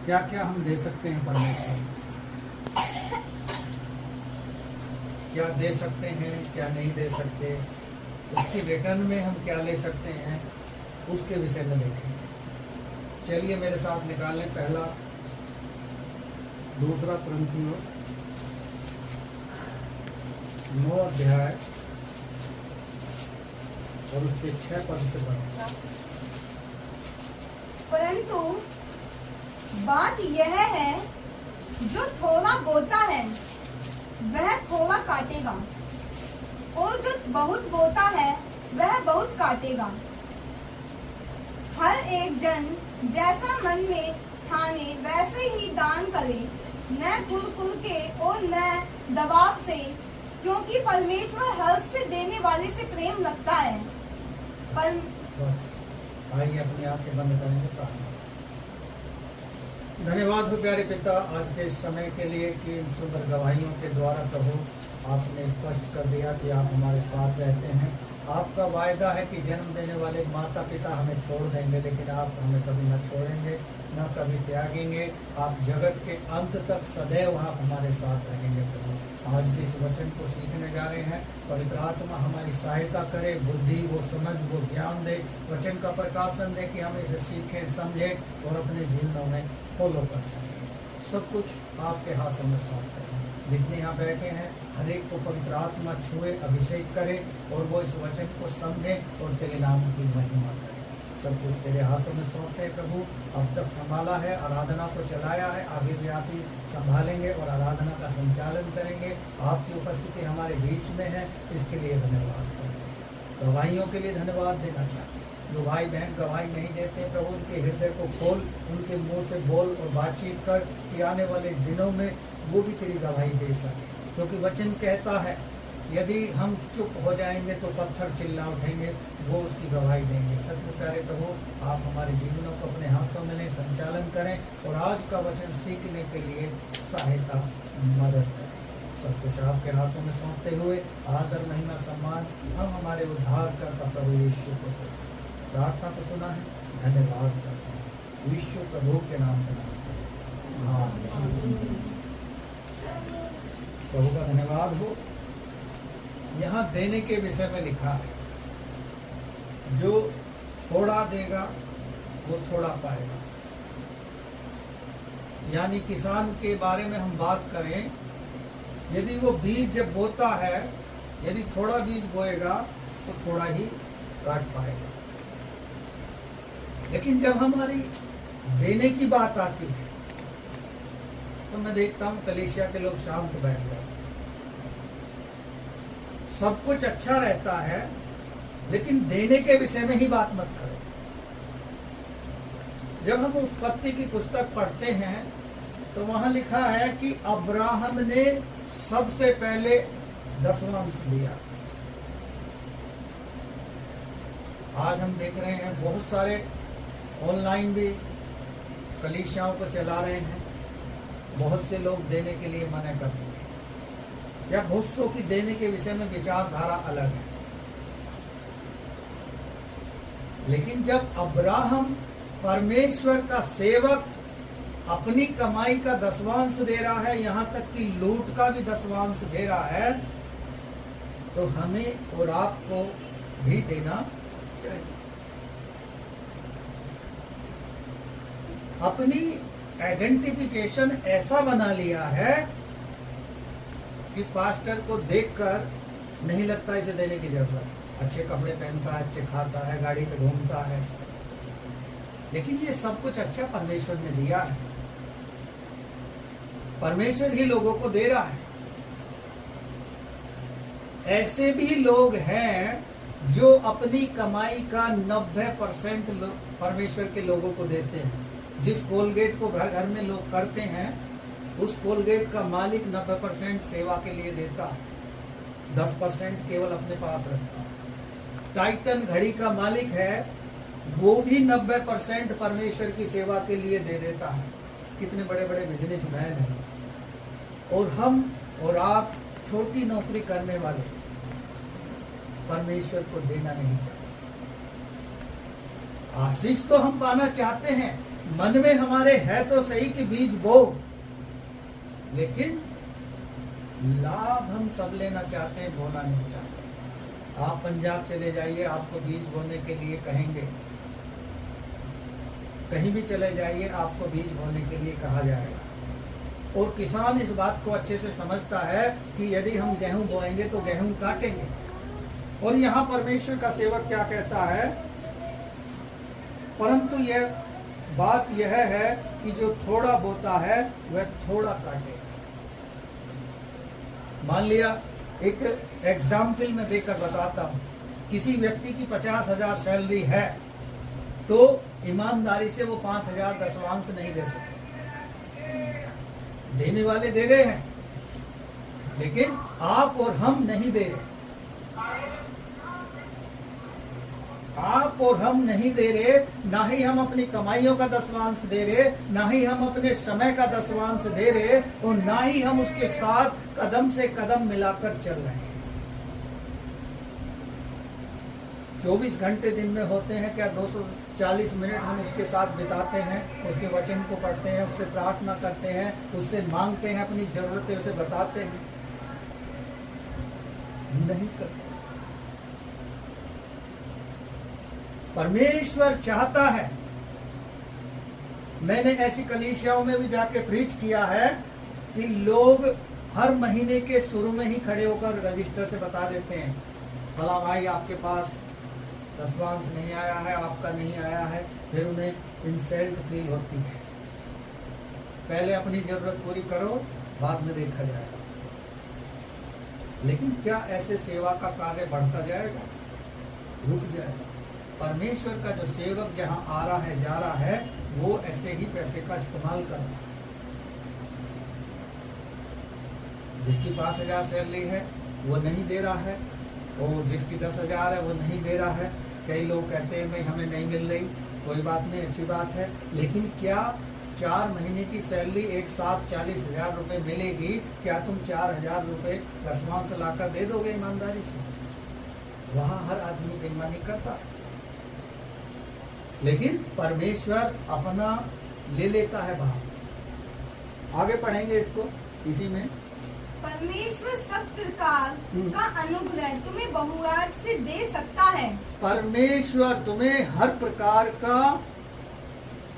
क्या क्या हम दे सकते हैं परमेश्वर को? क्या दे सकते हैं, क्या नहीं दे सकते, उसके रिटर्न में हम क्या ले सकते हैं, उसके विषय में देखेंगे। चलिए मेरे साथ निकाल लें पहला दूसरा कुरिन्थियों 9 अध्याय और उसके 6 पद से पढ़ें। परंतु बात यह है, जो थोड़ा बोता है वह थोड़ा काटेगा, और जो बहुत बोता है वह बहुत काटेगा। हर एक जन जैसा मन में ठाने वैसे ही दान करे, न कुल के और न दबाव से, क्योंकि परमेश्वर हर्ष से देने वाले से प्रेम रखता है। बस आइए अपने आप के बंद करेंगे प्रार्थना। धन्यवाद हो प्यारे पिता आज के इस समय के लिए कि इन सुंदर गवाहियों के द्वारा प्रभु आपने स्पष्ट कर दिया कि आप हमारे साथ रहते हैं। आपका वायदा है कि जन्म देने वाले माता पिता हमें छोड़ देंगे, लेकिन आप हमें कभी न छोड़ेंगे, न कभी त्यागेंगे। आप जगत के अंत तक सदैव आप हमारे साथ रहेंगे। प्रभु आज के इस वचन को सीखने जा रहे हैं, पवित्र आत्मा हमारी सहायता करे, बुद्धि वो समझ वो ज्ञान दे, वचन का प्रकाशन दे कि हम इसे सीखें समझें और अपने जीवनों में फॉलो कर सकें। सब कुछ आपके हाथों में सौंपते हैं। जितने यहाँ बैठे हैं हर एक को पवित्र आत्मा छुए, अभिषेक करे और वो इस वचन को समझें और तेरे नाम की महिमा करें। सब कुछ तेरे हाथों में सौंपते हैं प्रभु। अब तक संभाला है, आराधना को चलाया है, आगे भी आप ही संभालेंगे और आराधना का संचालन करेंगे। आपकी उपस्थिति हमारे बीच में है, इसके लिए धन्यवाद करते हैं। गवाहियों के लिए धन्यवाद देना चाहते हैं। जो भाई बहन गवाही नहीं देते प्रभु, उनके हृदय को खोल, उनके मुंह से बोल और बातचीत कर कि आने वाले दिनों में वो भी तेरी गवाही दे सके। क्योंकि वचन कहता है यदि हम चुप हो जाएंगे तो पत्थर चिल्ला उठेंगे, वो उसकी गवाही देंगे। सच में प्यारे प्रभु आप हमारे जीवनों को अपने हाथों में लें, संचालन करें और आज का वचन सीखने के लिए सहायता मदद करें। सब कुछ आपके हाथों में सौंपते हुए आदर महिमा सम्मान हम हमारे उद्धारकर्ता प्रभु यीशु को दें। प्रार्थना को सुना है, धन्यवाद करते हैं यीशु प्रभु के नाम से मांगते हैं, आमीन। प्रभु का धन्यवाद हो। यहाँ देने के विषय में लिखा है, जो थोड़ा देगा वो थोड़ा पाएगा। यानी किसान के बारे में हम बात करें, यदि वो बीज जब बोता है, यदि थोड़ा बीज बोएगा तो थोड़ा ही काट पाएगा। लेकिन जब हमारी देने की बात आती है तो मैं देखता हूं कलीसिया के लोग शांत बैठ गए। सब कुछ अच्छा रहता है, लेकिन देने के विषय में ही बात मत करो। जब हम उत्पत्ति की पुस्तक पढ़ते हैं तो वहां लिखा है कि अब्राहम ने सबसे पहले दसवांश दिया। आज हम देख रहे हैं बहुत सारे ऑनलाइन भी कलीसियाओं को चला रहे हैं। बहुत से लोग देने के लिए मना करते हैं, या बहुत सौ की देने के विषय में विचारधारा अलग है। लेकिन जब अब्राहम परमेश्वर का सेवक अपनी कमाई का दसवांश दे रहा है, यहां तक कि लूट का भी दसवांश दे रहा है, तो हमें और आपको भी देना चाहिए। अपनी आइडेंटिफिकेशन ऐसा बना लिया है कि पास्टर को देखकर नहीं लगता इसे देने की जरूरत। अच्छे कपड़े पहनता है, अच्छे खाता है, गाड़ी पे घूमता है, लेकिन ये सब कुछ अच्छा परमेश्वर ने दिया है। परमेश्वर ही लोगों को दे रहा है। ऐसे भी लोग हैं जो अपनी कमाई का 90% परमेश्वर के लोगों को देते हैं। जिस कोलगेट को घर घर में लोग करते हैं, उस कोलगेट का मालिक 90% सेवा के लिए देता है, 10% केवल अपने पास रखता है। टाइटन घड़ी का मालिक है, वो भी 90% परमेश्वर की सेवा के लिए दे देता है। कितने बड़े बड़े बिजनेसमैन हैं। और हम और आप छोटी नौकरी करने वाले परमेश्वर को देना नहीं चाहते। आशीष तो हम पाना चाहते हैं, मन में हमारे है तो सही कि बीज बो, लेकिन लाभ हम सब लेना चाहते हैं, बोना नहीं चाहते। आप पंजाब चले जाइए, आपको बीज बोने के लिए कहेंगे, कहीं भी चले जाइए आपको बीज बोने के लिए कहा जाएगा। और किसान इस बात को अच्छे से समझता है कि यदि हम गेहूं बोएंगे तो गेहूं काटेंगे। और यहाँ परमेश्वर का सेवक क्या कहता है, परंतु यह बात यह है कि जो थोड़ा बोता है वह थोड़ा काटेगा। मान लिया, एक एग्जाम्पल में देकर बताता हूं, किसी व्यक्ति की 50,000 सैलरी है तो ईमानदारी से वो 5,000 दशवांश नहीं दे सकते। देने वाले दे रहे हैं, लेकिन आप और हम नहीं दे रहे। आप और हम नहीं दे रहे, ना ही हम अपनी कमाइयों का दशवांश दे रहे, ना ही हम अपने समय का दशवांश दे रहे, और ना ही हम उसके साथ कदम से कदम मिलाकर चल रहे हैं। 24 घंटे दिन में होते हैं क्या? 240 मिनट हम उसके साथ बिताते हैं, उसके वचन को पढ़ते हैं, उससे प्रार्थना करते हैं, उससे मांगते हैं, अपनी जरूरतें उसे बताते हैं? नहीं करते। परमेश्वर चाहता है, मैंने ऐसी कलीसियाओं में भी जाके प्रीच किया है कि लोग हर महीने के शुरू में ही खड़े होकर रजिस्टर से बता देते हैं, भला भाई आपके पास दशवांश नहीं आया है, आपका नहीं आया है। फिर उन्हें इंसल्ट फील होती है। पहले अपनी जरूरत पूरी करो, बाद में देखा जाएगा। लेकिन क्या ऐसे सेवा का कार्य बढ़ता जाएगा? रुक जाएगा। परमेश्वर का जो सेवक जहां आ रहा है, जा रहा है, वो ऐसे ही पैसे का इस्तेमाल कर रहा है। जिसकी 5,000 सैलरी है वो नहीं दे रहा है, और जिसकी 10,000 है वो नहीं दे रहा है। कई लोग कहते हैं भाई हमें नहीं मिल रही, कोई बात नहीं, अच्छी बात है, लेकिन क्या 4 महीने की सैलरी एक साथ 40,000 रुपए मिलेगी? क्या तुम 4,000 रुपए दशवांश लाकर दे दोगे ईमानदारी से? वहां हर आदमी बेईमानी करता है, लेकिन परमेश्वर अपना ले लेता है बाहर। आगे पढ़ेंगे इसको, इसी में परमेश्वर सब प्रकार का अनुग्रह तुम्हें बहुआयत से दे सकता है। परमेश्वर तुम्हें हर प्रकार का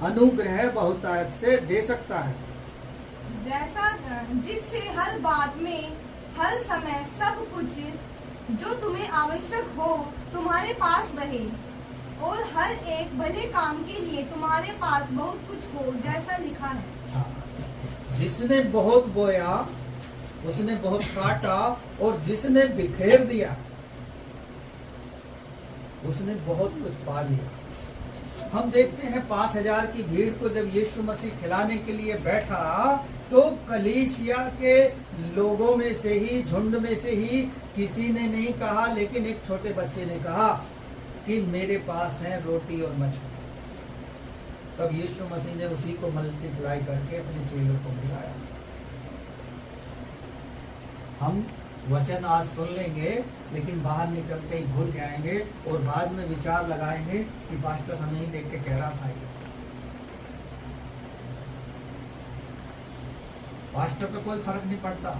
अनुग्रह बहुतायत से दे सकता है, जैसा जिससे हर बात में हर समय सब कुछ जो तुम्हें आवश्यक हो तुम्हारे पास रहे, और हर एक भले काम के लिए तुम्हारे पास बहुत कुछ हो, जैसा लिखा है। जिसने बहुत बोया उसने बहुत काटा, और जिसने बिखेर दिया उसने बहुत कुछ पा लिया। हम देखते हैं 5,000 की भीड़ को जब यीशु मसीह खिलाने के लिए बैठा, तो कलीसिया के लोगों में से ही, झुंड में से ही किसी ने नहीं कहा, लेकिन एक छोटे बच्चे ने कहा कि मेरे पास है रोटी और मछली। तब यीशु मसीह ने उसी को मल्टीप्लाई करके अपने चेलों को खिलाया। हम वचन आज सुन लेंगे, लेकिन बाहर निकलते ही भूल जाएंगे, और बाद में विचार लगाएंगे कि पास्टर हमें ही देख के कह रहा था। पास्टर पे कोई फर्क नहीं पड़ता।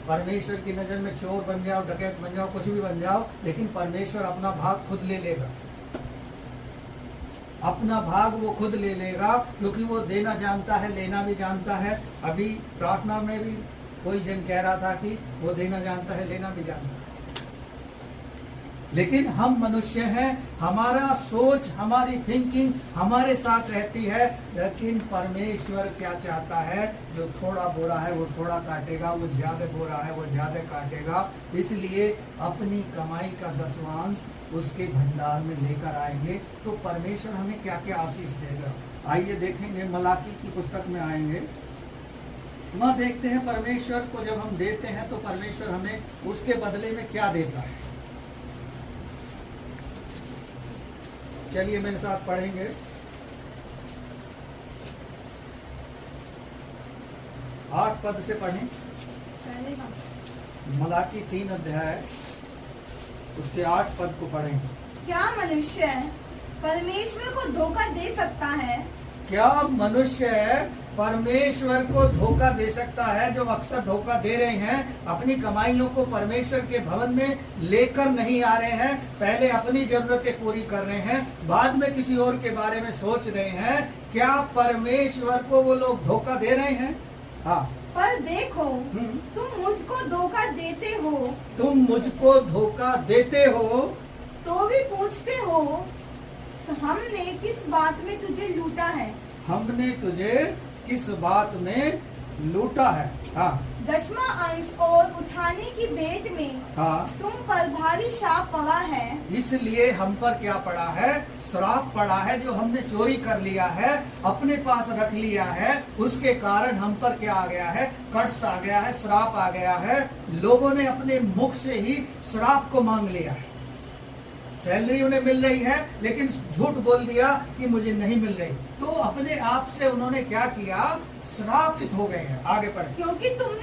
परमेश्वर की नजर में चोर बन जाओ, डकैत बन जाओ, कुछ भी बन जाओ, लेकिन परमेश्वर अपना भाग खुद ले लेगा। अपना भाग वो खुद ले लेगा, क्योंकि वो देना जानता है, लेना भी जानता है। अभी प्रार्थना में भी कोई जन कह रहा था कि वो देना जानता है, लेना भी जानता है। लेकिन हम मनुष्य हैं, हमारा सोच, हमारी थिंकिंग हमारे साथ रहती है। लेकिन परमेश्वर क्या चाहता है? जो थोड़ा बो रहा है वो थोड़ा काटेगा, वो ज्यादा बो रहा है वो ज्यादा काटेगा। इसलिए अपनी कमाई का दशवांश उसके भंडार में लेकर आएंगे, तो परमेश्वर हमें क्या क्या आशीष देगा। आइए देखेंगे, मलाकी की पुस्तक में आएंगे। वहां देखते हैं परमेश्वर को जब हम देते हैं तो परमेश्वर हमें उसके बदले में क्या देता है। चलिए मेरे साथ पढ़ेंगे। 8 पद से पढ़ें। मलाकी 3 अध्याय उसके 8 पद को पढ़ेंगे। क्या मनुष्य परमेश्वर को धोखा दे सकता है? क्या मनुष्य परमेश्वर को धोखा दे सकता है? जो अक्सर धोखा दे रहे हैं, अपनी कमाइयों को परमेश्वर के भवन में लेकर नहीं आ रहे हैं, पहले अपनी जरूरतें पूरी कर रहे हैं, बाद में किसी और के बारे में सोच रहे हैं। क्या परमेश्वर को वो लोग धोखा दे रहे हैं? हाँ। पर देखो, तुम मुझको धोखा देते हो। तुम मुझको धोखा देते हो तो भी पूछते हो, हमने किस बात में तुझे लूटा है? हमने तुझे किस बात में लूटा है? हाँ। 10वां अंश और उठाने की भेंट में हाँ। तुम पर भारी शाप पड़ा है। इसलिए हम पर क्या पड़ा है? श्राप पड़ा है। जो हमने चोरी कर लिया है, अपने पास रख लिया है, उसके कारण हम पर क्या आ गया है? कर्स आ गया है, श्राप आ गया है। लोगों ने अपने मुख से ही श्राप को मांग लिया है। सैलरी उन्हें मिल रही है, लेकिन झूठ बोल दिया कि मुझे नहीं मिल रही, तो अपने आप से उन्होंने क्या किया? श्रापित हो गए हैं। आगे पढ़े। क्योंकि तुम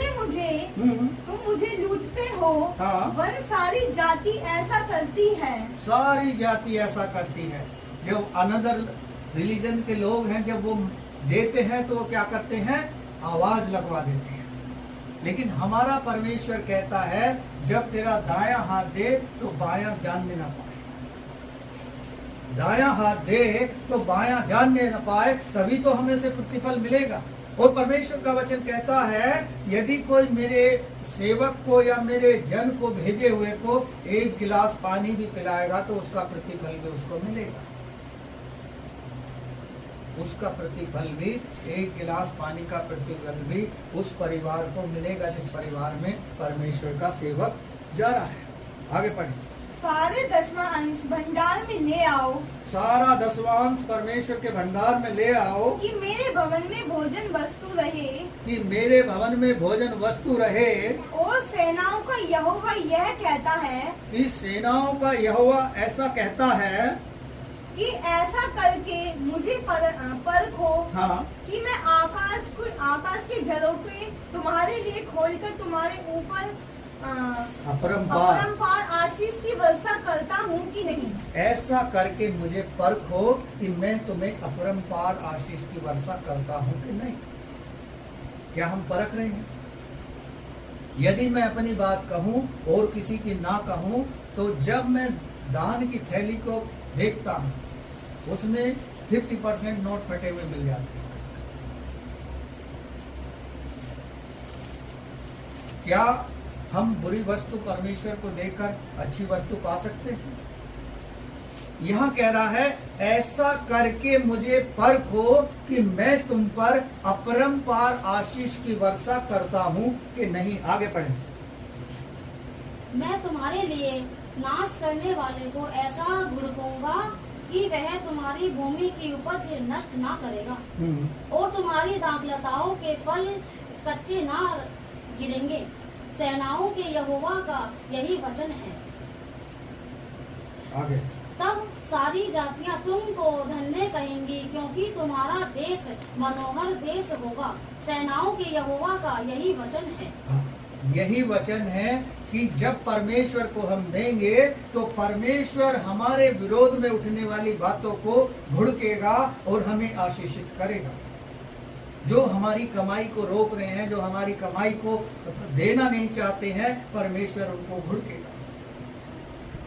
मुझे लूटते हो। हाँ। वह सारी जाति ऐसा करती है। सारी जाति ऐसा करती है। जब अनदर रिलीजन के लोग हैं, जब वो देते हैं तो वो क्या करते हैं? आवाज लगवा देते हैं। लेकिन हमारा परमेश्वर कहता है, जब तेरा दायां हाथ दे तो बायां जानने ना पाए। दायां हाथ दे तो बायां जानने न पाए, तभी तो हमें से प्रतिफल मिलेगा। और परमेश्वर का वचन कहता है, यदि कोई मेरे सेवक को या मेरे जन को, भेजे हुए को, एक गिलास पानी भी पिलाएगा तो उसका प्रतिफल भी उसको मिलेगा। उसका प्रतिफल भी, एक गिलास पानी का प्रतिफल भी उस परिवार को मिलेगा जिस परिवार में परमेश्वर का सेवक जा रहा है। आगे पढ़े। सारे 10वां अंश भंडार में ले आओ। सारा 10वां अंश परमेश्वर के भंडार में ले आओ, कि मेरे भवन में भोजन वस्तु रहे। कि मेरे भवन में भोजन वस्तु रहे। और सेनाओं का यहोवा यह कहता है, कि सेनाओं का यहोवा ऐसा कहता है, कि ऐसा करके मुझे परखो। हाँ। कि मैं आकाश के जलों पे तुम्हारे लिए खोलकर तुम्हारे ऊपर अपरंपार आशीष की वर्षा करता हूँ कि नहीं। ऐसा करके मुझे परखो कि मैं तुम्हें अपरंपार आशीष की वर्षा करता हूँ कि नहीं। क्या हम परख रहे हैं? यदि मैं अपनी बात कहूँ और किसी की ना कहूँ, तो जब मैं दान की थैली को देखता हूँ, उसमें 50% नोट फटे हुए मिल जाते हैं। क्या हम बुरी वस्तु परमेश्वर को देकर अच्छी वस्तु पा सकते हैं? यहाँ कह रहा है, ऐसा करके मुझे परखो कि मैं तुम पर अपरंपार आशीष की वर्षा करता हूँ कि नहीं। आगे पढ़ें। मैं तुम्हारे लिए नाश करने वाले को ऐसा घुड़कूंगा कि वह तुम्हारी भूमि की उपज नष्ट ना करेगा, और तुम्हारी दाखलताओं के फल कच्चे ना गिरेंगे। सेनाओं के यहोवा का यही वचन है। आगे। तब सारी जातियां तुमको धन्य कहेंगी, क्योंकि तुम्हारा देश मनोहर देश होगा। सेनाओं के यहोवा का यही वचन है। यही वचन है कि जब परमेश्वर को हम देंगे तो परमेश्वर हमारे विरोध में उठने वाली बातों को भुड़केगा और हमें आशीषित करेगा। जो हमारी कमाई को रोक रहे हैं, जो हमारी कमाई को देना नहीं चाहते हैं, परमेश्वर उनको भुड़केगा।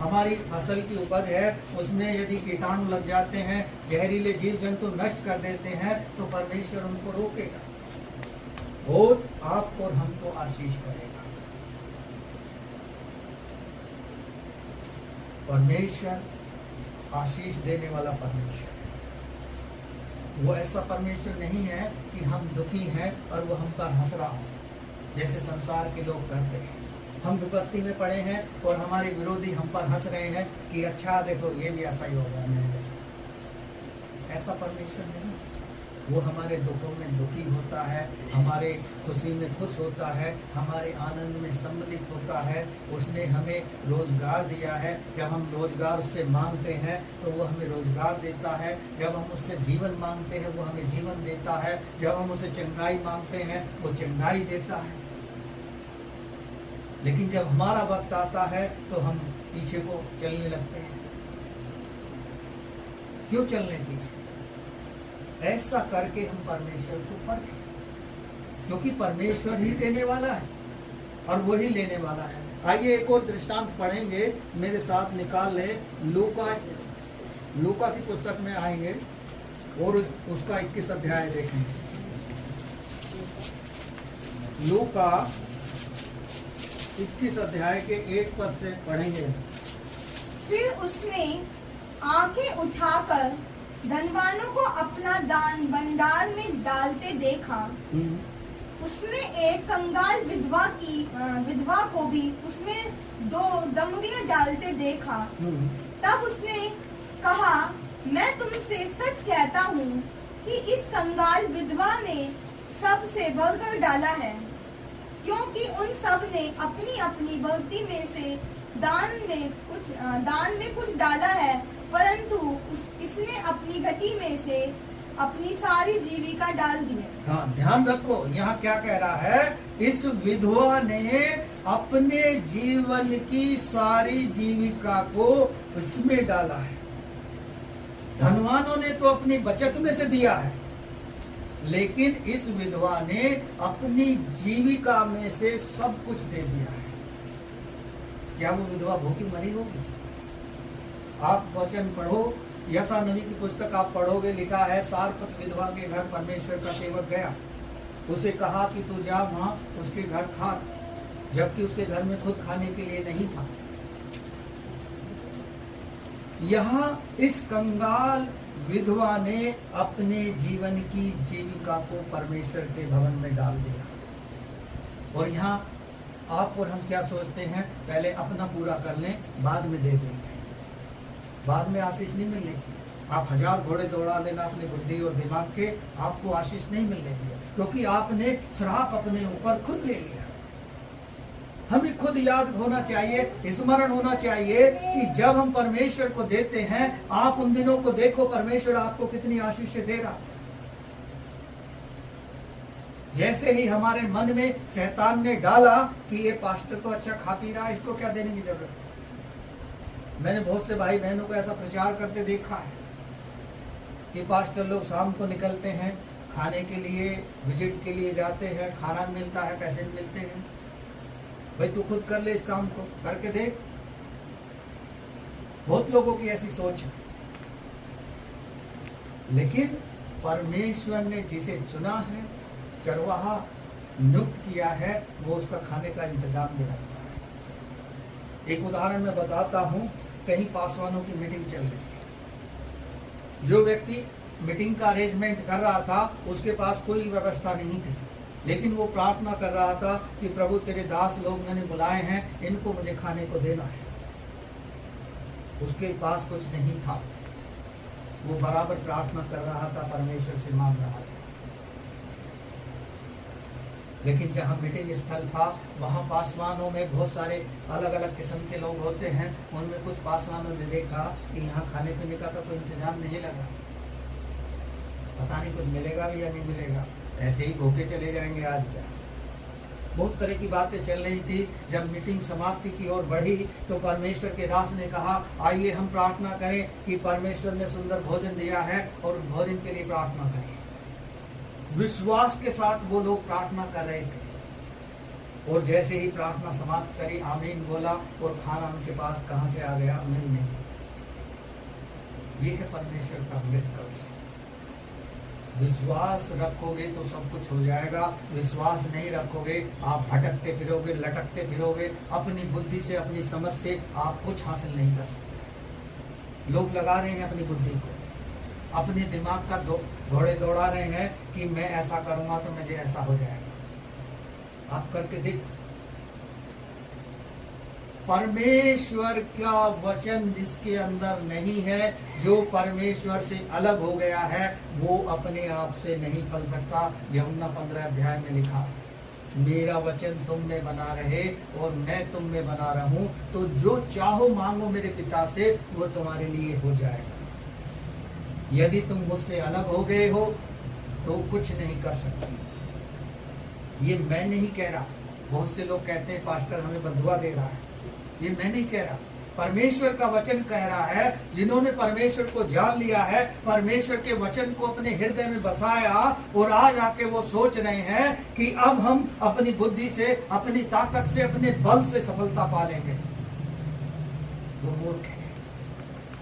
हमारी फसल की उपज है, उसमें यदि कीटाणु लग जाते हैं, जहरीले जीव जंतु नष्ट कर देते हैं, तो परमेश्वर उनको रोकेगा और आपको और हमको आशीष करेगा। परमेश्वर आशीष देने वाला परमेश्वर, वो ऐसा परमेश्वर नहीं है कि हम दुखी हैं और वो हम पर हंस रहा हो जैसे संसार के लोग करते हैं। हम विपत्ति में पड़े हैं और हमारे विरोधी हम पर हंस रहे हैं कि अच्छा देखो ये भी ऐसा ही होगा, मेरे जैसा। ऐसा परमेश्वर नहीं, वो हमारे दुखों में दुखी होता है, हमारे खुशी में खुश होता है, हमारे आनंद में सम्मिलित होता है। उसने हमें रोजगार दिया है, जब हम रोजगार उससे मांगते हैं तो वो हमें रोजगार देता है। जब हम उससे जीवन मांगते हैं वो हमें जीवन देता है। जब हम उससे चंगाई मांगते हैं वो चंगाई देता है। लेकिन जब हमारा वक्त आता है तो हम पीछे को चलने लगते हैं। क्यों चलने पीछे? ऐसा करके हम परमेश्वर को परखें, क्योंकि परमेश्वर ही देने वाला है और वही लेने वाला है। आइए एक और दृष्टांत पढ़ेंगे, मेरे साथ निकाल ले। लूका की पुस्तक में आएंगे और उसका 21 अध्याय देखेंगे। लूका 21 अध्याय के 1 पद से पढ़ेंगे। फिर उसने आंखें उठाकर धनवानों को अपना दान भंडार में डालते देखा। उसने एक कंगाल विधवा को भी उसमें 2 दमड़ियां डालते देखा। तब उसने कहा, मैं तुमसे सच कहता हूँ कि इस कंगाल विधवा ने सबसे बढ़कर डाला है, क्योंकि उन सब ने अपनी अपनी भक्ति में से दान में कुछ डाला है, परंतु इसने अपनी घटी में से अपनी सारी जीविका डाल दी है। हाँ, ध्यान रखो, यहाँ क्या कह रहा है? इस विधवा ने अपने जीवन की सारी जीविका को उसमें डाला है। धनवानों ने तो अपनी बचत में से दिया है, लेकिन इस विधवा ने अपनी जीविका में से सब कुछ दे दिया है। क्या वो विधवा भूखी मरी होगी? आप वचन पढ़ो, यशा नबी की पुस्तक आप पढ़ोगे, लिखा है सारपत विधवा के घर परमेश्वर का सेवक गया, उसे कहा कि तू जा वहां उसके घर खा, जबकि उसके घर में खुद खाने के लिए नहीं था। यहाँ इस कंगाल विधवा ने अपने जीवन की जीविका को परमेश्वर के भवन में डाल दिया। और यहाँ आप और हम क्या सोचते हैं? पहले अपना पूरा कर लें, बाद में दे देंगे, बाद में आशीष नहीं मिलेगी। आप 1000 घोड़े दौड़ा लेना अपनी बुद्धि और दिमाग के, आपको आशीष नहीं मिलेगी, क्योंकि आपने श्राप अपने ऊपर खुद ले लिया। हमें खुद याद होना चाहिए, स्मरण होना चाहिए कि जब हम परमेश्वर को देते हैं, आप उन दिनों को देखो परमेश्वर आपको कितनी आशीष दे रहा। जैसे ही हमारे मन में शैतान ने डाला कि ये पास्टर तो अच्छा खा पी रहा है, इसको क्या देने की जरूरत है। मैंने बहुत से भाई बहनों को ऐसा प्रचार करते देखा है कि पास्टर लोग शाम को निकलते हैं खाने के लिए, विजिट के लिए जाते हैं, खाना मिलता है, पैसे मिलते हैं। भाई तू खुद कर ले, इस काम को करके देख। बहुत लोगों की ऐसी सोच है, लेकिन परमेश्वर ने जिसे चुना है, चरवाहा नियुक्त किया है, वो उसका खाने का इंतजाम भी रखता है। एक उदाहरण मैं बताता हूं, कहीं पासवानों की मीटिंग चल रही थी। जो व्यक्ति मीटिंग का अरेंजमेंट कर रहा था, उसके पास कोई व्यवस्था नहीं थी, लेकिन वो प्रार्थना कर रहा था कि प्रभु तेरे दास लोग मैंने बुलाए हैं, इनको मुझे खाने को देना है। उसके पास कुछ नहीं था, वो बराबर प्रार्थना कर रहा था, परमेश्वर से मांग रहा था। लेकिन जहाँ मीटिंग स्थल था, वहाँ पासवानों में बहुत सारे अलग अलग किस्म के लोग होते हैं। उनमें कुछ पासवानों ने देखा कि यहाँ खाने पीने का तो कोई इंतजाम नहीं लगा, पता नहीं कुछ मिलेगा भी या नहीं मिलेगा, ऐसे ही भूखे चले जाएंगे आज क्या। बहुत तरह की बातें चल रही थी। जब मीटिंग समाप्ति की ओर बढ़ी तो परमेश्वर के दास ने कहा, आइए हम प्रार्थना करें कि परमेश्वर ने सुंदर भोजन दिया है और उस भोजन के लिए प्रार्थना करें। विश्वास के साथ वो लोग प्रार्थना कर रहे थे, और जैसे ही प्रार्थना समाप्त करी, आमीन बोला, और खाना उनके पास कहां से आ गया? नहीं। ये है परमेश्वर का मिरेकल्स। विश्वास रखोगे तो सब कुछ हो जाएगा, विश्वास नहीं रखोगे आप भटकते फिरोगे, लटकते फिरोगे, अपनी बुद्धि से, अपनी समझ से आप कुछ हासिल नहीं कर सकते। लोग लगा रहे हैं अपनी बुद्धि को, अपने दिमाग का घोड़े दौड़ा रहे हैं कि मैं ऐसा करूंगा तो मुझे ऐसा हो जाएगा। आप करके देख। परमेश्वर का वचन जिसके अंदर नहीं है, जो परमेश्वर से अलग हो गया है, वो अपने आप से नहीं फल सकता। यूहन्ना 15 अध्याय में लिखा, मेरा वचन तुम में बना रहे और मैं तुम में बना रहूं, तो जो चाहो मांगो मेरे पिता से, वो तुम्हारे लिए हो जाएगा। यदि तुम मुझसे अलग हो गए हो तो कुछ नहीं कर सकते। ये मैं नहीं कह रहा। बहुत से लोग कहते हैं पास्टर हमें बंधुआ दे रहा है, ये मैं नहीं कह रहा। परमेश्वर का वचन कह रहा है, जिन्होंने परमेश्वर को जान लिया है, परमेश्वर के वचन को अपने हृदय में बसाया और आज आके वो सोच रहे हैं कि अब हम अपनी बुद्धि से, अपनी ताकत से, अपने बल से सफलता पालेंगे। वो मूर्ख है,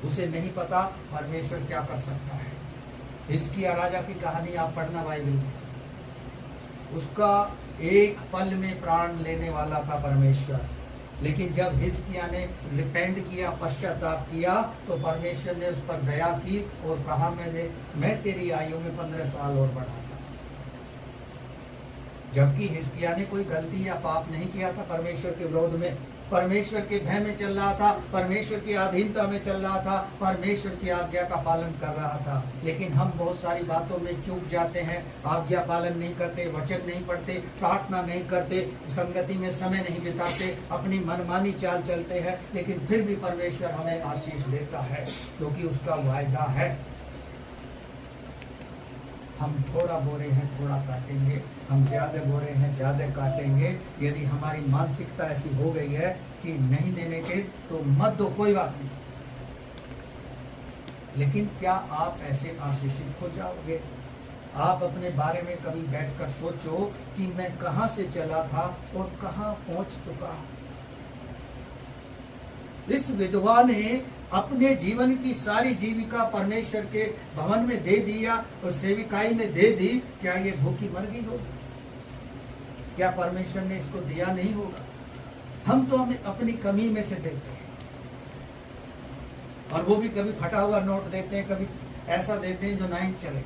उसे नहीं पता परमेश्वर क्या कर सकता है। हिजकिय्याह राजा की कहानी आप पढ़ना बाइबल में, उसका एक पल में प्राण लेने वाला था परमेश्वर, लेकिन जब हिजकिय्याह ने रिपेंट किया, पश्चाताप किया, तो परमेश्वर ने उस पर दया की और कहा मैं तेरी आयु में 15 साल और बढ़ा था। जबकि हिजकिय्याह ने कोई गलती या पाप नहीं किया था परमेश्वर के विरोध में, परमेश्वर के भय में चल रहा था, परमेश्वर की अधीनता में चल रहा था, परमेश्वर की आज्ञा का पालन कर रहा था। लेकिन हम बहुत सारी बातों में चूक जाते हैं, आज्ञा पालन नहीं करते, वचन नहीं पढ़ते, प्रार्थना नहीं करते, संगति में समय नहीं बिताते, अपनी मनमानी चाल चलते हैं, लेकिन फिर भी परमेश्वर हमें आशीष देता है क्योंकि उसका वायदा है। हम थोड़ा बोरे हैं थोड़ा काटेंगे, हम ज्यादा बोरे हैं ज्यादा काटेंगे। यदि हमारी मानसिकता ऐसी हो गई है कि नहीं देने के तो मत दो, कोई बात नहीं, लेकिन क्या आप ऐसे आशीषित हो जाओगे? आप अपने बारे में कभी बैठकर सोचो कि मैं कहां से चला था और कहां पहुंच चुका। इस विधवा ने अपने जीवन की सारी जीविका परमेश्वर के भवन में दे दिया और सेविकाई में दे दी। क्या ये भूखी मर गई होगी? क्या परमेश्वर ने इसको दिया नहीं होगा? हम तो हमें अपनी कमी में से देते हैं, और वो भी कभी फटा हुआ नोट देते हैं, कभी ऐसा देते हैं जो 9 चले।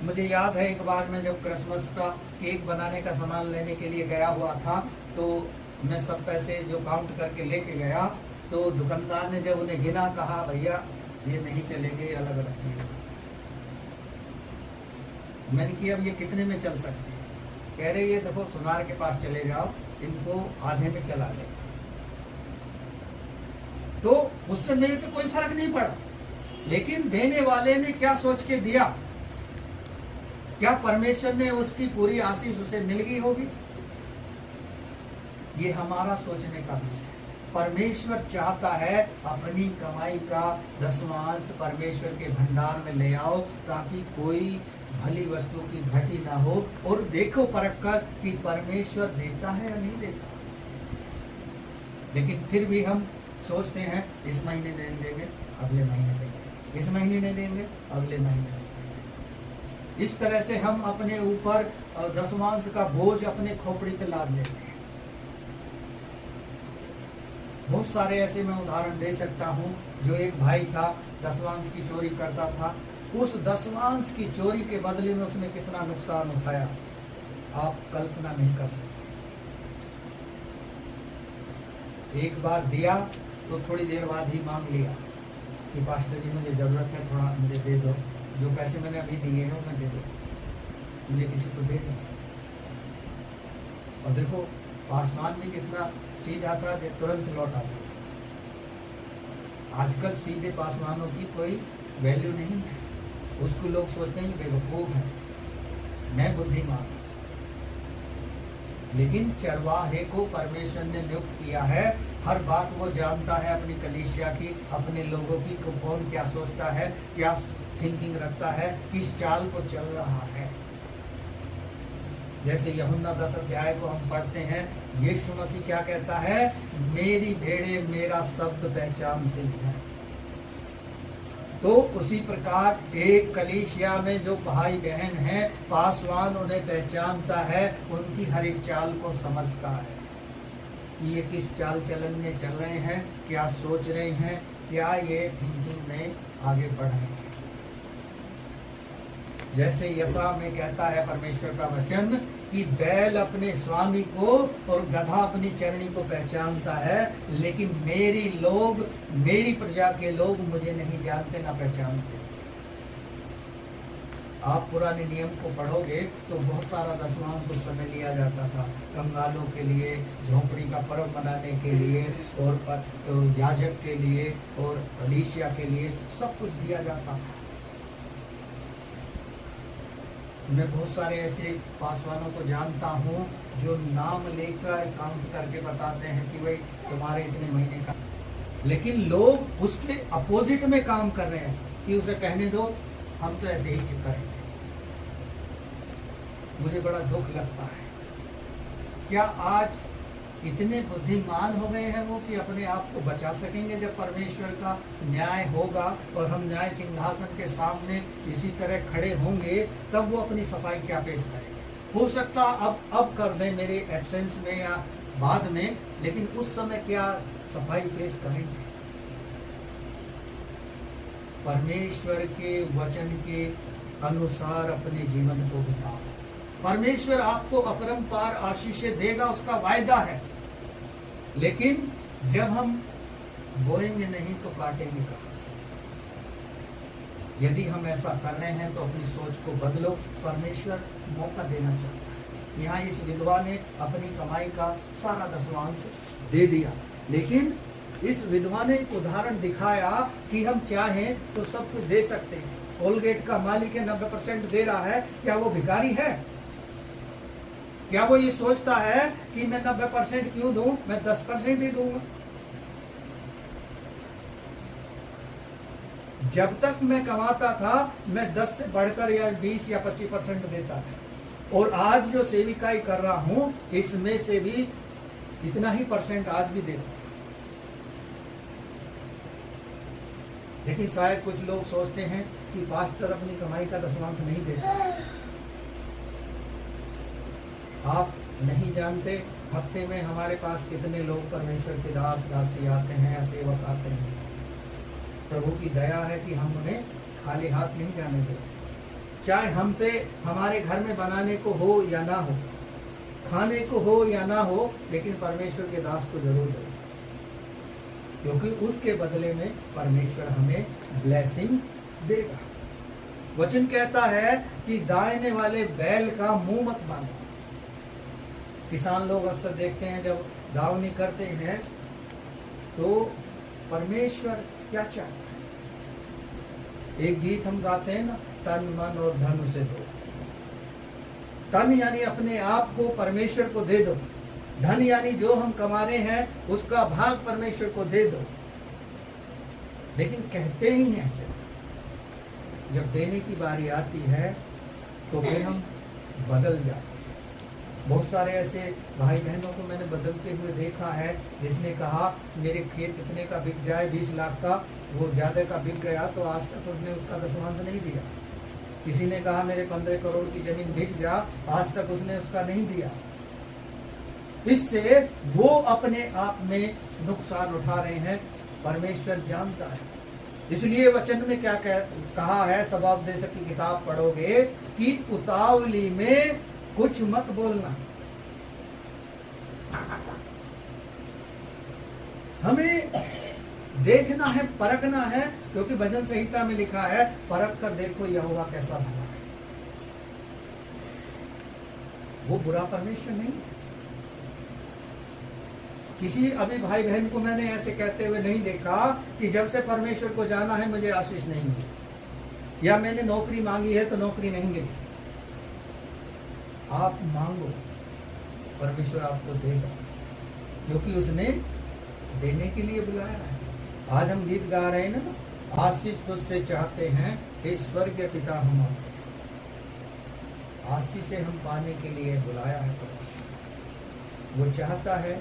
मुझे याद है एक बार मैं जब क्रिसमस का केक बनाने का सामान लेने के लिए गया हुआ था, तो मैं सब पैसे जो काउंट करके लेके गया, तो दुकानदार ने जब उन्हें गिना, कहा भैया ये नहीं चलेंगे, अलग रखिए। मैंने किया अब ये कितने में चल सकते हैं? कह रहे ये देखो सुनार के पास चले जाओ, इनको आधे में चला ले। तो उससे मेरे पे कोई फर्क नहीं पड़ा, लेकिन देने वाले ने क्या सोच के दिया? क्या परमेश्वर ने उसकी पूरी आशीष उसे मिल गई होगी? ये हमारा सोचने का विषय है। परमेश्वर चाहता है अपनी कमाई का 10वां परमेश्वर के भंडार में ले आओ, ताकि कोई भली वस्तु की घटी ना हो, और देखो परख कर कि परमेश्वर देता है या नहीं देता। लेकिन फिर भी हम सोचते हैं इस महीने नहीं देंगे, अगले महीने देंगे, इस महीने नहीं देंगे, अगले महीने देंगे। इस तरह से हम अपने ऊपर 10वां का बोझ अपने खोपड़ी पे लाद लेते हैं। बहुत सारे ऐसे मैं उदाहरण दे सकता हूँ। जो एक भाई था 10वां की चोरी करता था, उस 10वां की चोरी के बदले में उसने कितना नुकसान उठाया आप कल्पना नहीं कर सकते। एक बार दिया तो थोड़ी देर बाद ही मांग लिया कि पास्टर जी मुझे जरूरत है, थोड़ा मुझे दे दो, जो पैसे मैंने अभी दिए हैं मैं दे दो, मुझे किसी को दे दो। और देखो पासवान भी कितना सीधा था कि तुरंत लौटा दो। आजकल सीधे पासवानों की कोई वैल्यू नहीं है, उसको लोग सोचते हैं बेवकूफ है, मैं बुद्धिमान। लेकिन चरवाहे को परमेश्वर ने नियुक्त किया है, हर बात वो जानता है अपनी कलीसिया की, अपने लोगों की, कौन क्या सोचता है, क्या थिंकिंग रखता है, किस चाल को चल रहा है। जैसे यूहन्ना 10 अध्याय को हम पढ़ते हैं, यीशु मसीह क्या कहता है? मेरी भेड़े मेरा शब्द पहचानती हैं। तो उसी प्रकार एक कलीसिया में जो भाई बहन हैं, पासवान उन्हें पहचानता है, उनकी हर एक चाल को समझता है कि ये किस चाल चलन में चल रहे हैं, क्या सोच रहे हैं, क्या ये थिंकिंग में आगे बढ़ रहे हैं। जैसे यशा में कहता है परमेश्वर का वचन कि बैल अपने स्वामी को और गधा अपनी चरनी को पहचानता है, लेकिन मेरी प्रजा के लोग मुझे नहीं जानते ना पहचानते। आप पुराने नियम को पढ़ोगे तो बहुत सारा 10वां उस समय लिया जाता था, कंगालों के लिए, झोंपड़ी का पर्व मनाने के लिए, और याजक के लिए और कलीसिया के लिए सब कुछ दिया जाता था। मैं बहुत सारे ऐसे पासवानों को जानता हूँ जो नाम लेकर काउंट करके बताते हैं कि भाई तुम्हारे इतने महीने का, लेकिन लोग उसके अपोजिट में काम कर रहे हैं कि उसे कहने दो, हम तो ऐसे ही करेंगे। मुझे बड़ा दुख लगता है। क्या आज इतने बुद्धिमान हो गए हैं वो कि अपने आप को बचा सकेंगे? जब परमेश्वर का न्याय होगा और हम न्याय सिंहासन के सामने इसी तरह खड़े होंगे, तब वो अपनी सफाई क्या पेश करेंगे? हो सकता अब कर दें मेरे एब्सेंस में या बाद में, लेकिन उस समय क्या सफाई पेश करेंगे? परमेश्वर के वचन के अनुसार अपने जीवन को बिताओ। परमेश्वर आपको अपरंपार आशीषें देगा, उसका वायदा है। लेकिन जब हम बोएंगे नहीं तो काटेंगे कहां से? यदि हम ऐसा कर रहे हैं तो अपनी सोच को बदलो। परमेश्वर मौका देना चाहता है। यहाँ इस विधवा ने अपनी कमाई का सारा दशमांश दे दिया, लेकिन इस विधवा ने एक उदाहरण दिखाया कि हम चाहें तो सब कुछ दे सकते हैं। कोलगेट का मालिक है, 90% दे रहा है, क्या वो भिखारी है? क्या वो ये सोचता है कि मैं 90% क्यों दूं, मैं 10% ही दूंगा? जब तक मैं कमाता था मैं 10 से बढ़कर या 20 या 25% देता था, और आज जो सेविकाई कर रहा हूं इसमें से भी इतना ही परसेंट आज भी देता। लेकिन शायद कुछ लोग सोचते हैं कि पास्टर अपनी कमाई का दशमांश नहीं देता। आप नहीं जानते हफ्ते में हमारे पास कितने लोग परमेश्वर के दास दासी आते हैं या सेवक आते हैं। प्रभु की दया है कि हम उन्हें खाली हाथ नहीं जाने देते। चाहे हम पे हमारे घर में बनाने को हो या ना हो, खाने को हो या ना हो, लेकिन परमेश्वर के दास को जरूर दे, क्योंकि उसके बदले में परमेश्वर हमें ब्लेसिंग देगा। वचन कहता है कि दाहिने वाले बैल का मुंह मत बांधो। किसान लोग अक्सर देखते हैं जब दावनी करते हैं तो परमेश्वर क्या चाहता है? एक गीत हम गाते हैं ना, तन मन और धन उसे दो। तन यानी अपने आप को परमेश्वर को दे दो। धन यानी जो हम कमा रहे हैं उसका भाग परमेश्वर को दे दो। लेकिन कहते ही हैं ऐसे, जब देने की बारी आती है तो फिर हम बदल जाते हैं। बहुत सारे ऐसे भाई बहनों को मैंने बदलते हुए देखा है, जिसने कहा मेरे खेत इतने का बिक जाए, 20 लाख का, वो ज्यादा का बिक गया तो आज तक उसने उसका दशमांश नहीं दिया। किसी ने कहा मेरे 15 करोड़ की जमीन बिक जा, आज तक उसने उसका नहीं दिया। इससे वो अपने आप में नुकसान उठा रहे हैं, परमेश्वर जानता है। इसलिए वचन में क्या कहा है, सबापदेशक की किताब पढ़ोगे कि उतावली में कुछ मत बोलना। हमें देखना है, परखना है, क्योंकि भजन संहिता में लिखा है परख कर देखो यहोवा कैसा भला है। वो बुरा परमेश्वर नहीं। किसी अभी भाई बहन को मैंने ऐसे कहते हुए नहीं देखा कि जब से परमेश्वर को जाना है मुझे आशीष नहीं मिली, या मैंने नौकरी मांगी है तो नौकरी नहीं मिली। आप मांगो, परमेश्वर आपको देगा, क्योंकि उसने देने के लिए बुलाया है। आज हम गीत गा रहे हैं ना, आशीष तुझसे चाहते हैं हे स्वर्गीय पिता हम आपके। आशीष से हम पाने के लिए बुलाया है परमेश्वर। वो चाहता है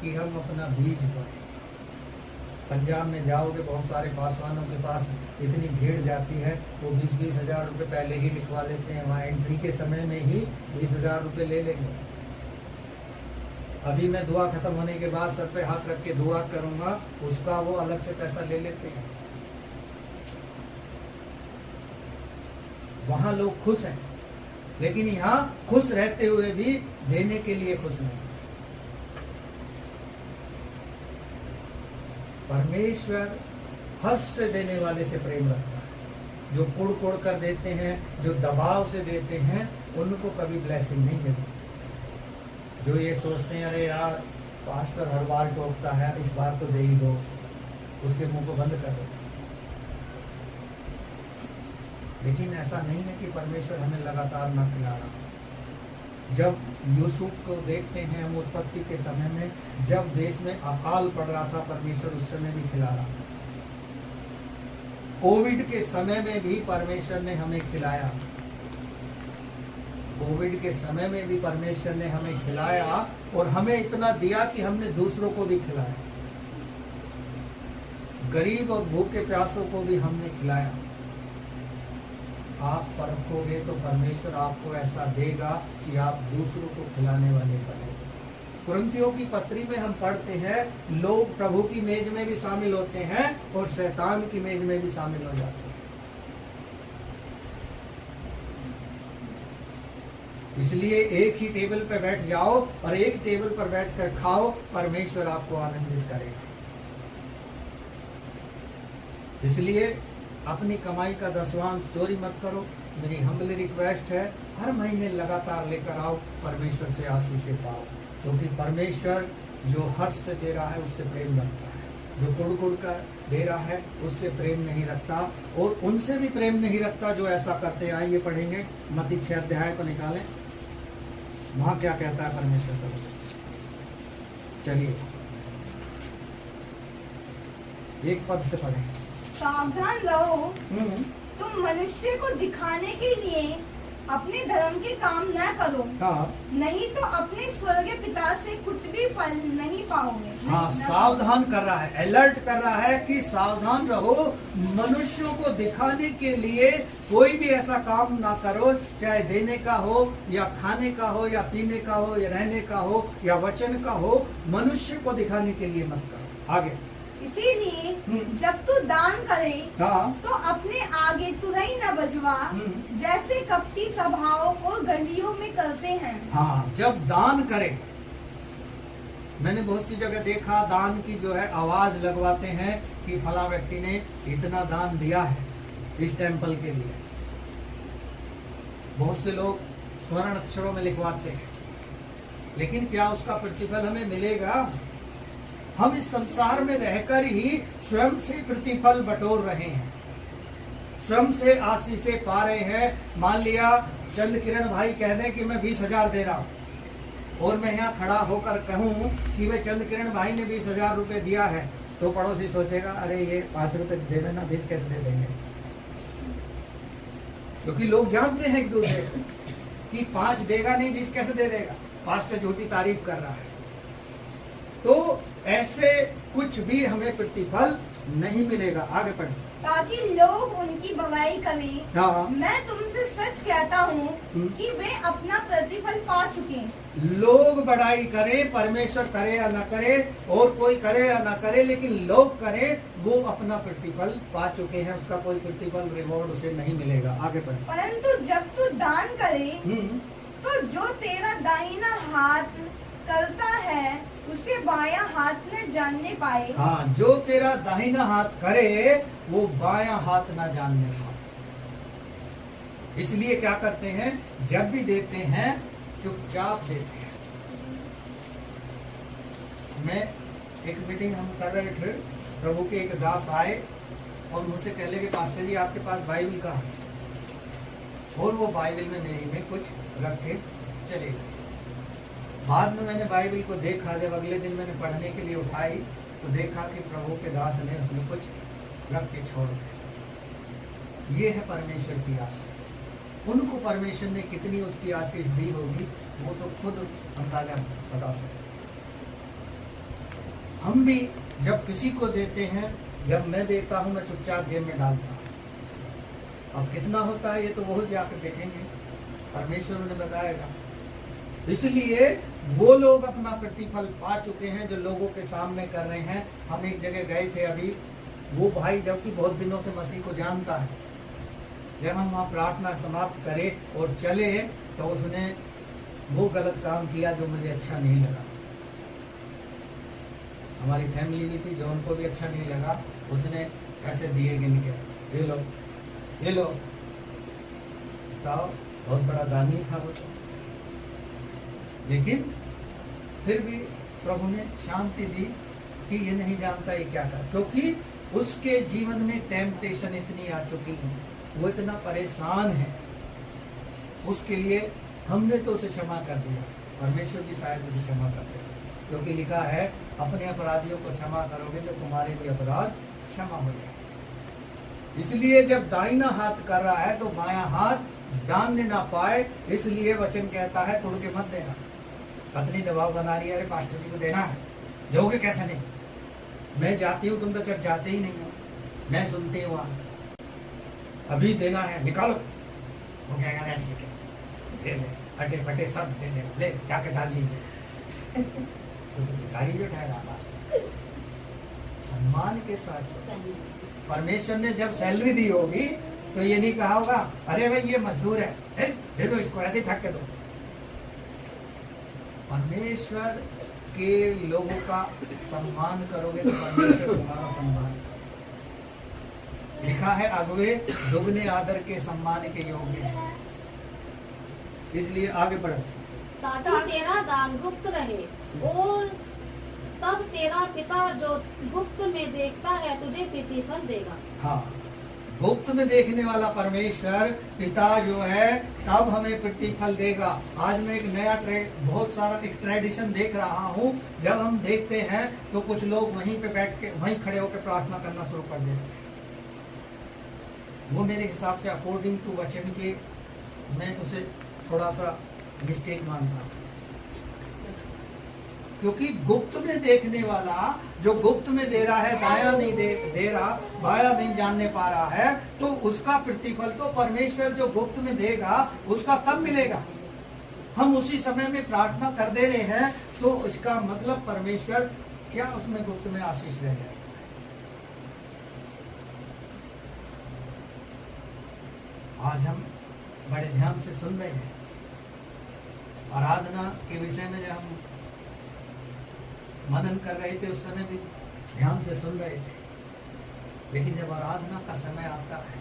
कि हम अपना बीज बोएं। पंजाब में जाओगे, बहुत सारे पासवानों के पास इतनी भीड़ जाती है, वो 20-20 हजार रुपये पहले ही लिखवा लेते हैं। वहाँ एंट्री के समय में ही 20,000 रुपये ले लेंगे। अभी मैं दुआ खत्म होने के बाद सर पे हाथ रख के दुआ करूंगा, उसका वो अलग से पैसा ले लेते हैं। वहां लोग खुश हैं, लेकिन यहाँ खुश रहते हुए भी देने के लिए खुश नहीं। परमेश्वर हर्ष से देने वाले से प्रेम रखता है। जो कुड़ कुड़ कर देते हैं, जो दबाव से देते हैं, उनको कभी ब्लेसिंग नहीं मिलती। जो ये सोचते हैं अरे यार पास्टर हर बार टोकता है, इस बार तो दे ही दो, उसके मुंह को बंद कर दो। लेकिन ऐसा नहीं है कि परमेश्वर हमें लगातार न खिला रहा। जब यूसुफ को देखते हैं हम उत्पत्ति के समय में, जब देश में अकाल पड़ रहा था, परमेश्वर उस समय भी खिला रहा था। कोविड के समय में भी परमेश्वर ने हमें खिलाया। कोविड के समय में भी परमेश्वर ने हमें खिलाया और हमें इतना दिया कि हमने दूसरों को भी खिलाया। गरीब और भूखे प्यासों को भी हमने खिलाया। आप परखोगे तो परमेश्वर आपको ऐसा देगा कि आप दूसरों को खिलाने वाले बने। कुरिन्थियों की पत्री में हम पढ़ते हैं, लोग प्रभु की मेज में भी शामिल होते हैं और शैतान की मेज में भी शामिल हो जाते हैं। इसलिए एक ही टेबल पर बैठ जाओ और एक टेबल पर बैठकर खाओ, परमेश्वर आपको आनंदित करेगा। इसलिए अपनी कमाई का 10वांश चोरी मत करो। मेरी हम्बल रिक्वेस्ट है, हर महीने लगातार लेकर आओ, परमेश्वर से आशीष पाओ। क्योंकि परमेश्वर जो हर्ष से दे रहा है उससे प्रेम रखता है, जो कुड़ कर दे रहा है उससे प्रेम नहीं रखता, और उनसे भी प्रेम नहीं रखता जो ऐसा करते हैं। आइए पढ़ेंगे, मत्ती 6 अध्याय को निकालें, वहां क्या कहता है परमेश्वर को। चलिए एक पद से पढ़ें। सावधान रहो, तुम मनुष्य को दिखाने के लिए अपने धर्म के काम न करो। हाँ, नहीं तो अपने स्वर्गीय पिता से कुछ भी फल नहीं पाओगे। हाँ, सावधान कर रहा है, अलर्ट कर रहा है कि सावधान रहो, मनुष्यों को दिखाने के लिए कोई भी ऐसा काम ना करो, चाहे देने का हो या खाने का हो या पीने का हो या रहने का हो या वचन का हो, मनुष्य को दिखाने के लिए मत करो। आगे, इसीलिए जब तू दान करे हाँ, तो अपने आगे तुरही न बजवा, जैसे कपटी सभाओं और गलियों में करते हैं। हाँ, जब दान करे, मैंने बहुत सी जगह देखा दान की जो है आवाज लगवाते हैं कि फला व्यक्ति ने इतना दान दिया है इस टेम्पल के लिए। बहुत से लोग स्वर्ण अक्षरों में लिखवाते हैं, लेकिन क्या उसका प्रतिफल हमें मिलेगा? हम इस संसार में रहकर ही स्वयं से प्रतिफल बटोर रहे हैं, स्वयं से आशीषें पा रहे हैं। मान लिया चंद किरण भाई कह दें कि मैं 20,000 दे रहा हूं और मैं यहाँ खड़ा होकर कहूं कि वे चंद किरण भाई ने 20,000 रुपए दिया है, तो पड़ोसी सोचेगा अरे ये 5 रुपए दे देना, 20 कैसे दे देंगे? क्योंकि लोग जानते हैं एक दूसरे को कि 5 देगा नहीं, 20 कैसे दे देगा, पास्टर झूठी तारीफ कर रहा है। तो ऐसे कुछ भी हमें प्रतिफल नहीं मिलेगा। आगे पढ़ें। ताकि लोग उनकी बड़ाई करें। हाँ, मैं तुमसे सच कहता हूँ कि वे अपना प्रतिफल पा चुके। लोग बड़ाई करें, परमेश्वर करे या न करे, और कोई करे या न करे, लेकिन लोग करें, वो अपना प्रतिफल पा चुके हैं। उसका कोई प्रतिफल रिवॉर्ड उसे नहीं मिलेगा। आगे पढ़ें। परंतु जब तू दान करे तो जो तेरा दाहिना हाथ करता है उसे बायां हाथ न जानने पाए। हाँ, जो तेरा दाहिना हाथ करे वो बायां हाथ ना जानने पाए। इसलिए क्या करते हैं, जब भी देते हैं चुपचाप देते हैं। मैं एक मीटिंग हम कर रहे थे, प्रभु के एक दास आए और मुझसे कह लगे पास्टर जी आपके पास बाइबल का है, और वो बाइबल में मेरी में कुछ रख के चले गए। बाद में मैंने बाइबल को देखा, जब अगले दिन मैंने पढ़ने के लिए उठाई तो देखा कि प्रभु के दास ने उसमें कुछ रख के छोड़ दिया। ये है परमेश्वर की आशीष। उनको परमेश्वर ने कितनी उसकी आशीष दी होगी वो तो खुद अंदाजा बता सकते। हम भी जब किसी को देते हैं, जब मैं देता हूं मैं चुपचाप जेब में डालता हूं। अब कितना होता है ये तो वो जाकर देखेंगे, परमेश्वर ने बताएगा। इसलिए वो लोग अपना प्रतिफल पा चुके हैं जो लोगों के सामने कर रहे हैं। हम एक जगह गए थे अभी, वो भाई जबकि बहुत दिनों से मसीह को जानता है, जब हम वहाँ प्रार्थना समाप्त करें और चले तो उसने वो गलत काम किया जो मुझे अच्छा नहीं लगा। हमारी फैमिली भी थी जो उनको भी अच्छा नहीं लगा। उसने ऐसे दिए गिन के, ये लो ये लो, बताओ, बहुत बड़ा दानी था वो तो। लेकिन फिर भी प्रभु ने शांति दी कि ये नहीं जानता ये क्या कर, क्योंकि उसके जीवन में टेम्पटेशन इतनी आ चुकी है वो इतना परेशान है, उसके लिए हमने तो उसे क्षमा कर दिया, परमेश्वर भी शायद उसे क्षमा कर देगा, क्योंकि लिखा है अपने अपराधियों को क्षमा करोगे तो तुम्हारे भी अपराध क्षमा हो जाएंगे। इसलिए जब दाहिना हाथ कर रहा है तो बायां हाथ दान ना पाए, इसलिए वचन कहता है तोड़ के मत देना। पत्नी दबाव बना रही है, अरे पास्टर जी को देना है, दोगे कैसे नहीं, मैं जाती हूँ, तुम तो चट जाते ही नहीं हो, मैं सुनती हूँ अभी देना है, निकालो। वो क्या कहना है, ठीक है दे दे, अटे पटे सब दे दे, ले जाकर डाल लीजिए। तो भिखारी जो ठहरा सम्मान के साथ। परमेश्वर ने जब सैलरी दी होगी तो ये नहीं कहा होगा अरे भाई ये मजदूर है, दे दो इसको, ऐसे ही ठक के दो। परमेश्वर के लोगों का सम्मान करोगे तो परमेश्वर तुम्हारा सम्मान। लिखा है अगुवे दुगने आदर के सम्मान के योग्य है। इसलिए आगे बढ़ो, ताकि तेरा दान गुप्त रहे और तब तेरा पिता जो गुप्त में देखता है तुझे प्रतिफल देगा। हाँ, गुप्त में देखने वाला परमेश्वर पिता जो है तब हमें प्रतिफल देगा। आज मैं एक नया बहुत सारा एक ट्रेडिशन देख रहा हूँ, जब हम देखते हैं तो कुछ लोग वहीं पे बैठ के वहीं खड़े होकर प्रार्थना करना शुरू कर देते हैं। वो मेरे हिसाब से अकॉर्डिंग टू वचन के मैं उसे थोड़ा सा मिस्टेक मानता हूँ, क्योंकि गुप्त में देखने वाला जो गुप्त में दे रहा है, दाया नहीं दे रहा, बाया नहीं जानने पा रहा है, तो उसका प्रतिफल तो परमेश्वर जो गुप्त में देगा उसका कब मिलेगा। हम उसी समय में प्रार्थना कर दे रहे हैं तो इसका मतलब परमेश्वर क्या उसमें गुप्त में आशीष रह जाएगा। आज हम बड़े ध्यान से सुन रहे हैं आराधना के विषय में, जब हम मनन कर रहे थे उस समय भी ध्यान से सुन रहे थे, लेकिन जब आराधना का समय आता है,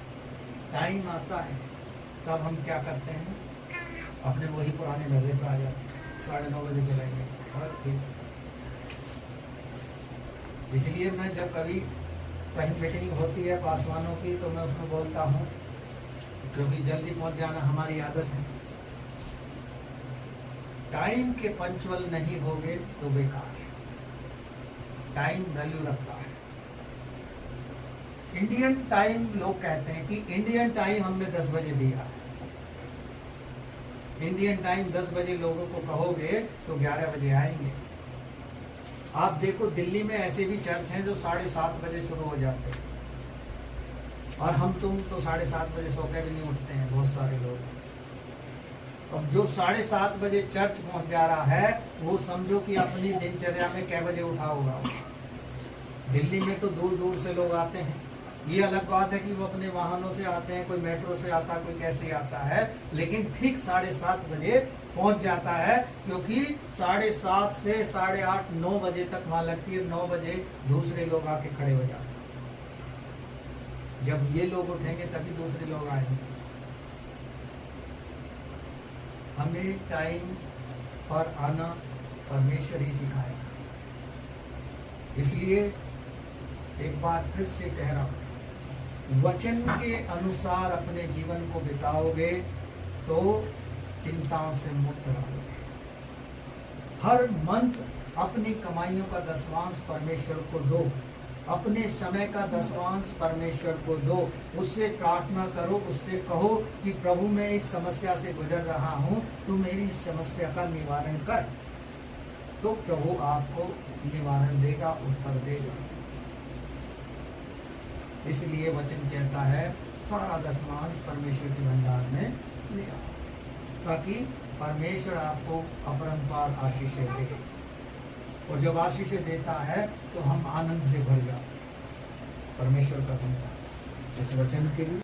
टाइम आता है, तब हम क्या करते हैं, अपने वही पुराने ढर्रे पर आ जाते हैं, 9:30 बजे चलेंगे और फिर। इसलिए मैं जब कभी कहीं मीटिंग होती है पासवानों की तो मैं उसमें बोलता हूँ, क्योंकि जल्दी पहुंच जाना हमारी आदत है, टाइम के पंचुअल नहीं होगे तो बेकार है। टाइम वैल्यू रखता है। इंडियन टाइम लोग कहते हैं कि इंडियन टाइम हमने 10 बजे दिया। इंडियन टाइम 10 बजे लोगों को कहोगे तो 11 बजे आएंगे। आप देखो दिल्ली में ऐसे भी चर्च हैं जो 7:30 बजे शुरू हो जाते हैं, और हम तुम तो 7:30 बजे सो के भी नहीं उठते हैं बहुत सारे लोग। अब जो 7:30 बजे चर्च पहुंच जा रहा है वो समझो कि अपनी दिनचर्या में कै बजे उठा होगा। दिल्ली में तो दूर दूर से लोग आते हैं, ये अलग बात है कि वो अपने वाहनों से आते हैं, कोई मेट्रो से आता है, कोई कैसे आता है, लेकिन ठीक 7:30 बजे पहुंच जाता है, क्योंकि 7:30 से 8:30 9 बजे तक वहां लगती है। 9 बजे दूसरे लोग आके खड़े हो जाते हैं। जब ये लोग उठेंगे तभी दूसरे लोग आएंगे। हमें टाइम पर आना परमेश्वर ही सिखाएगा। इसलिए एक बार फिर से कह रहा हूं, वचन के अनुसार अपने जीवन को बिताओगे तो चिंताओं से मुक्त रहोगे। हर मंथ अपनी कमाइयों का 10वांश परमेश्वर को दो, अपने समय का 10वांश परमेश्वर को दो। उससे प्रार्थना करो, उससे कहो कि प्रभु मैं इस समस्या से गुजर रहा हूँ, तू मेरी इस समस्या का निवारण कर। तो प्रभु आपको निवारण देगा, उत्तर देगा। इसलिए वचन कहता है सारा 10वांश परमेश्वर के भंडार में ले आओ, ताकि परमेश्वर आपको अपरंपार आशीषें दे। और जब आशीषें देता है तो हम आनंद से भर जाते हैं। परमेश्वर का धन्यवाद इस वचन के लिए।